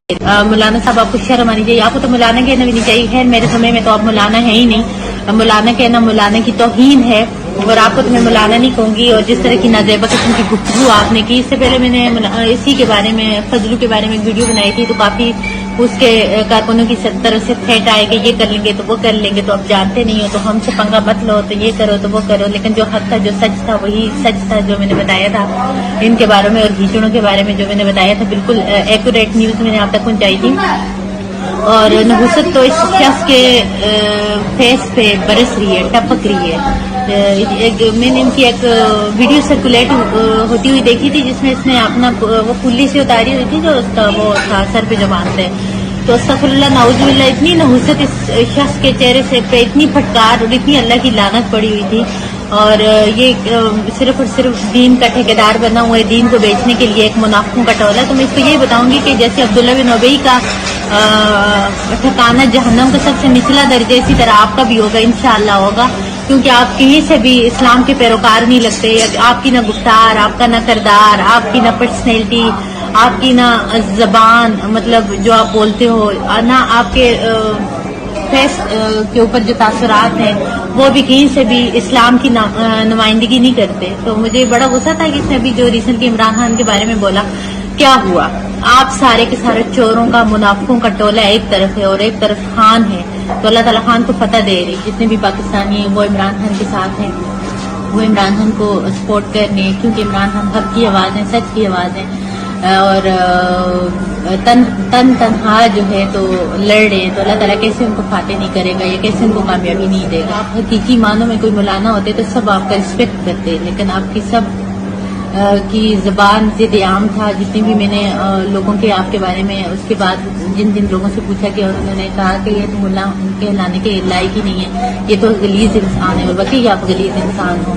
مولانا صاحب آپ کو شرم آنی چاہیے، آپ کو تو مولانا کہنا بھی نہیں چاہیے. خیر میرے سمے میں تو آپ مولانا ہے ہی نہیں، مولانا کہنا مولانا کی توہین ہے، اور آپ کو تو میں مولانا نہیں کہوں گی. اور جس طرح کی نازیبا قسم کی گفتگو آپ نے کی، اس سے پہلے میں نے اسی کے بارے میں فضلو کے بارے میں ایک ویڈیو بنائی تھی، تو کافی اس کے کارکنوں کی طرف سے تھریٹ آئے کہ یہ کر لیں گے تو وہ کر لیں گے، تو اب جانتے نہیں ہو تو ہم سے پنگا مت لو، تو یہ کرو تو وہ کرو. لیکن جو حق تھا، جو سچ تھا، وہی سچ تھا جو میں نے بتایا تھا ان کے بارے میں، اور گھیچڑوں کے بارے میں جو میں نے بتایا تھا بالکل ایکوریٹ نیوز میں نے آپ تک پہنچائی تھی. اور نحوست تو اس شخص کے فیس پہ برس رہی ہے، ٹپک رہی ہے. میں نے ان کی ایک ویڈیو سرکولیٹ ہوتی ہوئی دیکھی تھی، جس میں اس نے اپنا وہ کلی سے اتاری ہوئی تھی جو اس کا وہ تھا سر پہ جو باندھتے، تو استغفر اللہ نعوذ باللہ، اتنی نحوست اس شخص کے چہرے سے پہ اتنی پھٹکار اور اتنی اللہ کی لعنت پڑی ہوئی تھی. اور یہ صرف اور صرف دین کا ٹھیکیدار بنا ہوا ہے، دین کو بیچنے کے لیے ایک منافقوں کا ٹولہ. تو میں اس کو یہ بتاؤں گی کہ جیسے عبداللہ بن ابی کا ٹھکانہ جہنم کا سب سے نچلا درجہ، اسی طرح آپ کا بھی ہوگا، انشاءاللہ ہوگا. کیونکہ آپ کہیں سے بھی اسلام کے پیروکار نہیں لگتے، آپ کی نہ گفتار، آپ کا نہ کردار، آپ کی نہ پرسنالٹی، آپ کی نہ زبان، مطلب جو آپ بولتے ہو، نہ آپ کے فیس کے اوپر جو تاثرات ہیں وہ بھی کہیں سے بھی اسلام کی نمائندگی نہیں کرتے. تو مجھے بڑا غصہ تھا کہ اس نے ابھی جو ریسنٹلی عمران خان کے بارے میں بولا. کیا ہوا؟ آپ سارے کے سارے چوروں کا، منافقوں کا ٹولہ ایک طرف ہے اور ایک طرف خان ہے، تو اللہ تعالیٰ خان کو فتح دے رہی. جتنے بھی پاکستانی ہیں وہ عمران خان کے ساتھ ہیں، وہ عمران خان کو سپورٹ کرنے، کیونکہ عمران خان حق کی آواز ہے، سچ کی آواز ہے، اور تنہا جو ہے تو لڑ رہے ہیں. تو اللہ تعالیٰ کیسے ان کو فاتح نہیں کرے گا یا کیسے ان کو کامیابی نہیں دے گا. آپ حقیقی معنوں میں کوئی مولانا ہوتے تو سب آپ کا رسپیکٹ کرتے، لیکن آپ کی سب کی زبان ضد عام تھا. جتنے بھی میں نے لوگوں کے آپ کے بارے میں اس کے بعد جن جن لوگوں سے پوچھا کہ انہوں نے کہا کہ یہ تو ملا کہلانے کے لائق ہی نہیں ہے، یہ تو غلیظ انسان ہے، اور واقعی آپ غلیظ انسان ہو.